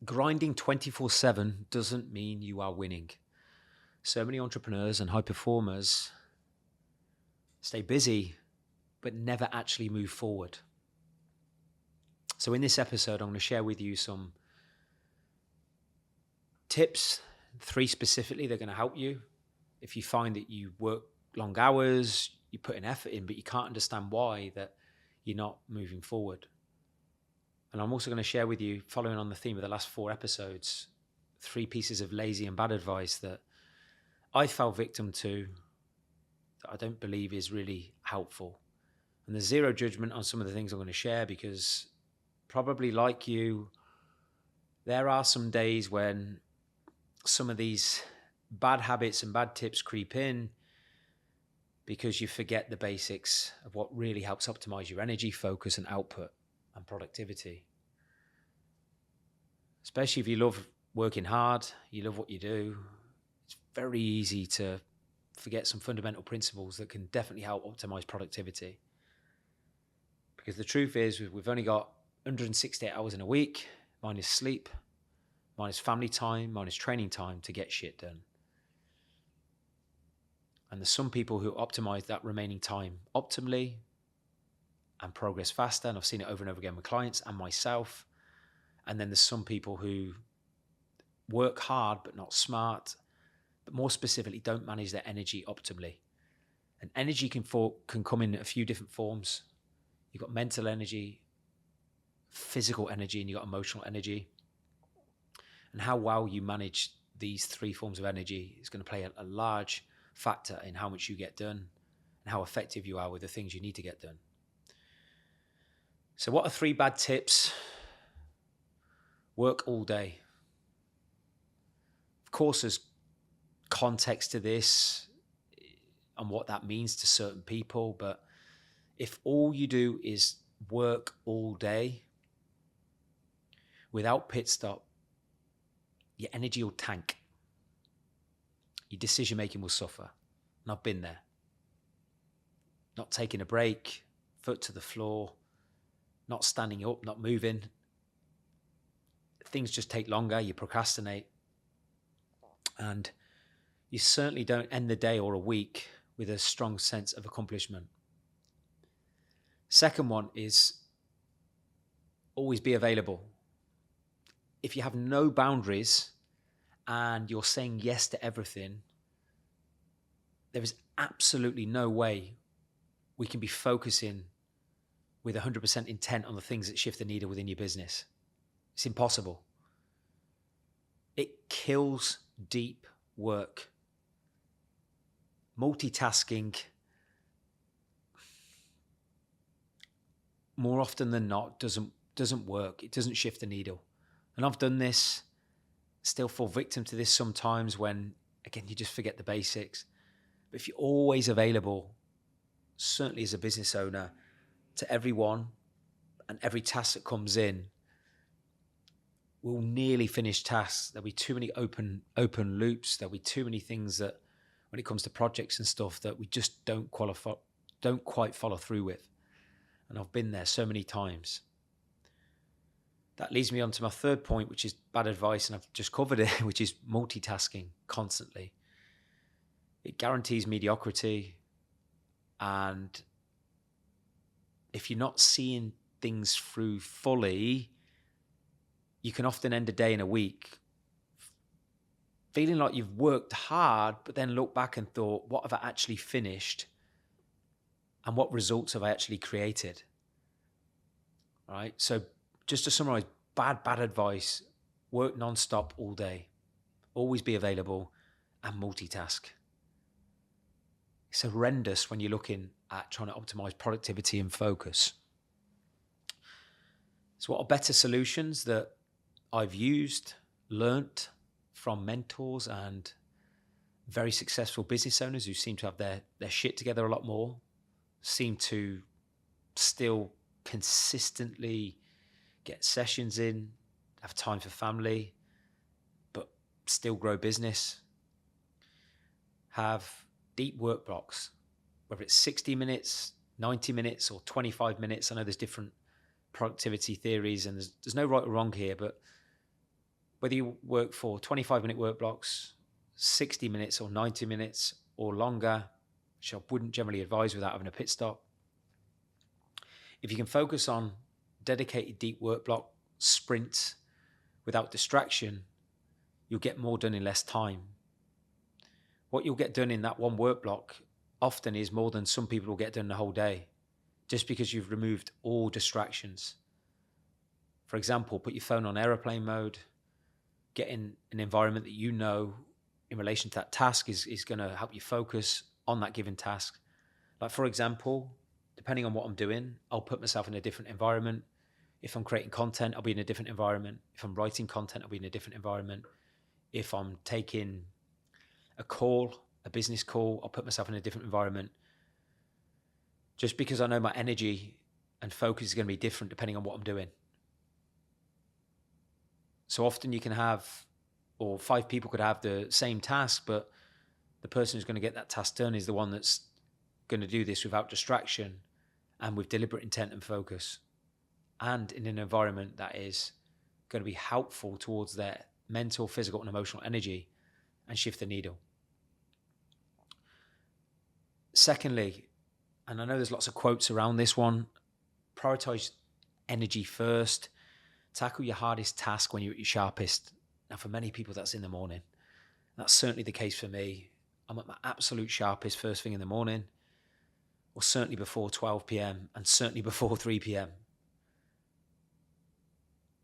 Grinding 24/7 doesn't mean you are winning. So many entrepreneurs and high performers stay busy, but never actually move forward. So in this episode, I'm going to share with you some tips, 3 specifically, that are going to help you. If you find that you work long hours, you put an effort in, but you can't understand why, that you're not moving forward. And I'm also going to share with you, following on the theme of the last 4 episodes, 3 pieces of lazy and bad advice that I fell victim to that I don't believe is really helpful. And there's zero judgment on some of the things I'm going to share, because probably like you, there are some days when some of these bad habits and bad tips creep in because you forget the basics of what really helps optimize your energy, focus, and output and productivity. Especially if you love working hard, you love what you do, it's very easy to forget some fundamental principles that can definitely help optimize productivity. Because the truth is, we've only got 168 hours in a week, minus sleep, minus family time, minus training time to get shit done. And there's some people who optimize that remaining time optimally and progress faster. And I've seen it over and over again with clients and myself. And then there's some people who work hard but not smart, but more specifically, don't manage their energy optimally. And energy can come in a few different forms. You've got mental energy, physical energy, and you've got emotional energy. And how well you manage these 3 forms of energy is going to play a large factor in how much you get done and how effective you are with the things you need to get done. So what are 3 bad tips? Work all day. Of course, there's context to this and what that means to certain people, but if all you do is work all day without pit stop, your energy will tank. Your decision making will suffer. And I've been there. Not taking a break, foot to the floor, not standing up, not moving. Things just take longer, you procrastinate. And you certainly don't end the day or a week with a strong sense of accomplishment. Second one is always be available. If you have no boundaries and you're saying yes to everything, there is absolutely no way we can be focusing with 100% intent on the things that shift the needle within your business. It's impossible. It kills deep work. Multitasking, more often than not, doesn't work. It doesn't shift the needle. And I've done this, still fall victim to this sometimes when, again, you just forget the basics. But if you're always available, certainly as a business owner, to everyone and every task that comes in, we'll nearly finish tasks. There'll be too many open loops. There'll be too many things that, when it comes to projects and stuff, that we just don't quite follow through with. And I've been there so many times. That leads me on to my third point, which is bad advice, and I've just covered it, which is multitasking constantly. It guarantees mediocrity, and if you're not seeing things through fully, you can often end a day in a week feeling like you've worked hard, but then look back and thought, what have I actually finished? And what results have I actually created? All right. So just to summarize, bad advice: work non-stop all day, always be available, and multitask. It's horrendous when you're looking at trying to optimize productivity and focus. So what are better solutions that I've used, learnt from mentors and very successful business owners who seem to have their shit together a lot more, seem to still consistently get sessions in, have time for family, but still grow business, have deep work blocks, whether it's 60 minutes, 90 minutes, or 25 minutes. I know there's different productivity theories and there's no right or wrong here, but Whether you work for 25-minute work blocks, 60 minutes or 90 minutes or longer, which I wouldn't generally advise without having a pit stop. If you can focus on dedicated deep work block sprints without distraction, you'll get more done in less time. What you'll get done in that one work block often is more than some people will get done the whole day, just because you've removed all distractions. For example, put your phone on airplane mode, get in an environment that you know in relation to that task is going to help you focus on that given task. Like, for example, depending on what I'm doing, I'll put myself in a different environment. If I'm creating content, I'll be in a different environment. If I'm writing content, I'll be in a different environment. If I'm taking a call, a business call, I'll put myself in a different environment. Just because I know my energy and focus is going to be different depending on what I'm doing. So often you can have, or 5 people could have the same task, but the person who's going to get that task done is the one that's going to do this without distraction and with deliberate intent and focus, and in an environment that is going to be helpful towards their mental, physical, and emotional energy and shift the needle. Secondly, and I know there's lots of quotes around this one, prioritize energy first. Tackle your hardest task when you're at your sharpest. Now, for many people, that's in the morning. That's certainly the case for me. I'm at my absolute sharpest first thing in the morning, or certainly before 12 p.m. and certainly before 3 p.m.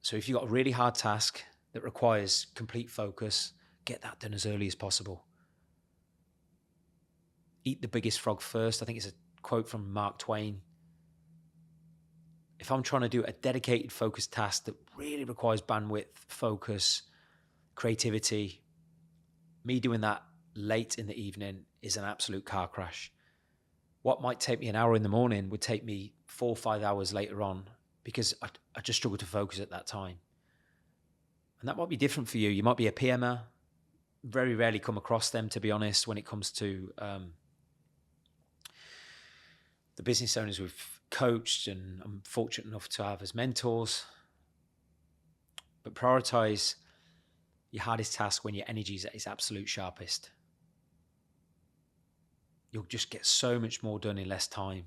So if you've got a really hard task that requires complete focus, get that done as early as possible. Eat the biggest frog first. I think it's a quote from Mark Twain. If I'm trying to do a dedicated focused task that really requires bandwidth, focus, creativity, me doing that late in the evening is an absolute car crash. What might take me an hour in the morning would take me 4 or 5 hours later on, because I just struggle to focus at that time. And that might be different for you. You might be a PMer. Very rarely come across them, to be honest, when it comes to the business owners we've coached and I'm fortunate enough to have as mentors. But prioritize your hardest task when your energy is at its absolute sharpest. You'll just get so much more done in less time.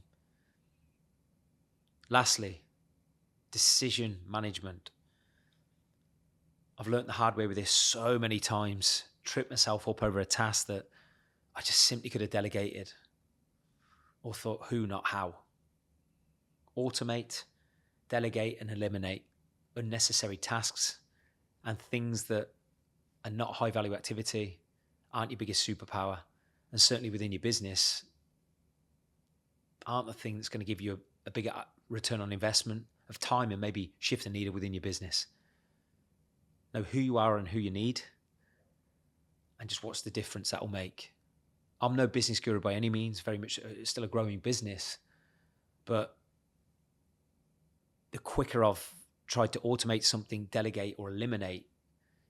Lastly, decision management. I've learned the hard way with this so many times. Tripped myself up over a task that I just simply could have delegated or thought who, not how. Automate, delegate, and eliminate unnecessary tasks and things that are not high value activity, aren't your biggest superpower, and certainly within your business aren't the thing that's going to give you a bigger return on investment of time and maybe shift the needle within your business. Know who you are and who you need, and just what's the difference that will make. I'm no business guru by any means, very much still a growing business, but the quicker I've tried to automate something, delegate or eliminate,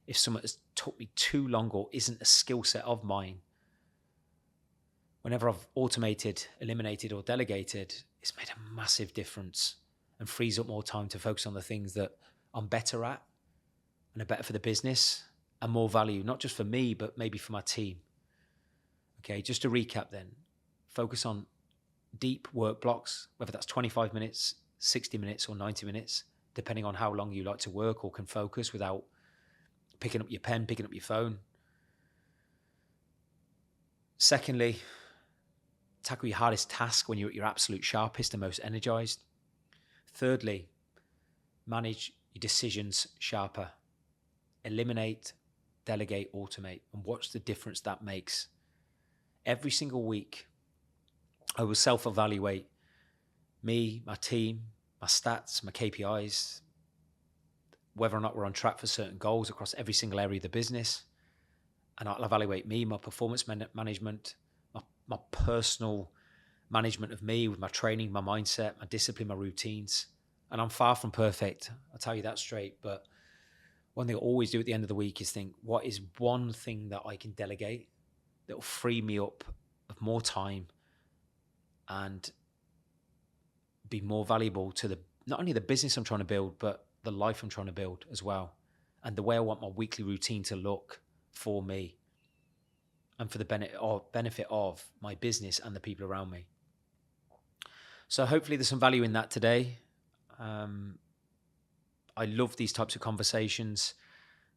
if something has took me too long or isn't a skill set of mine, whenever I've automated, eliminated or delegated, it's made a massive difference and frees up more time to focus on the things that I'm better at and are better for the business and more value, not just for me, but maybe for my team. Okay, just to recap then, focus on deep work blocks, whether that's 25 minutes, 60 minutes or 90 minutes, depending on how long you like to work or can focus without picking up your pen, picking up your phone. Secondly, tackle your hardest task when you're at your absolute sharpest and most energized. Thirdly, manage your decisions sharper. Eliminate, delegate, automate, and watch the difference that makes. Every single week, I will self-evaluate me, my team, my stats, my KPIs, whether or not we're on track for certain goals across every single area of the business. And I'll evaluate me, my performance management, my personal management of me with my training, my mindset, my discipline, my routines. And I'm far from perfect, I'll tell you that straight. But one thing I always do at the end of the week is think, what is one thing that I can delegate that will free me up of more time and be more valuable to not only the business I'm trying to build, but the life I'm trying to build as well. and the way I want my weekly routine to look for me and for the benefit of my business and the people around me. So hopefully there's some value in that today. I love these types of conversations.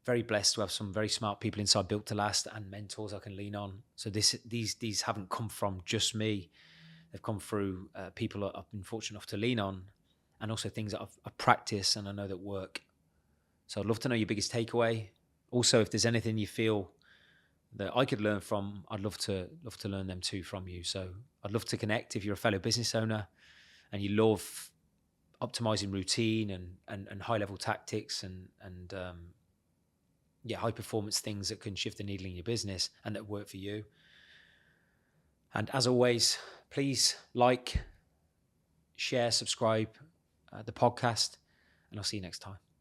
Very blessed to have some very smart people inside Built to Last and mentors I can lean on. So these haven't come from just me. They've come through people that I've been fortunate enough to lean on, and also things that I've practiced and I know that work. So I'd love to know your biggest takeaway. Also, if there's anything you feel that I could learn from, I'd love to learn them too from you. So I'd love to connect if you're a fellow business owner and you love optimizing routine and high level tactics and high performance things that can shift the needle in your business and that work for you. And as always, please like, share, subscribe the podcast, and I'll see you next time.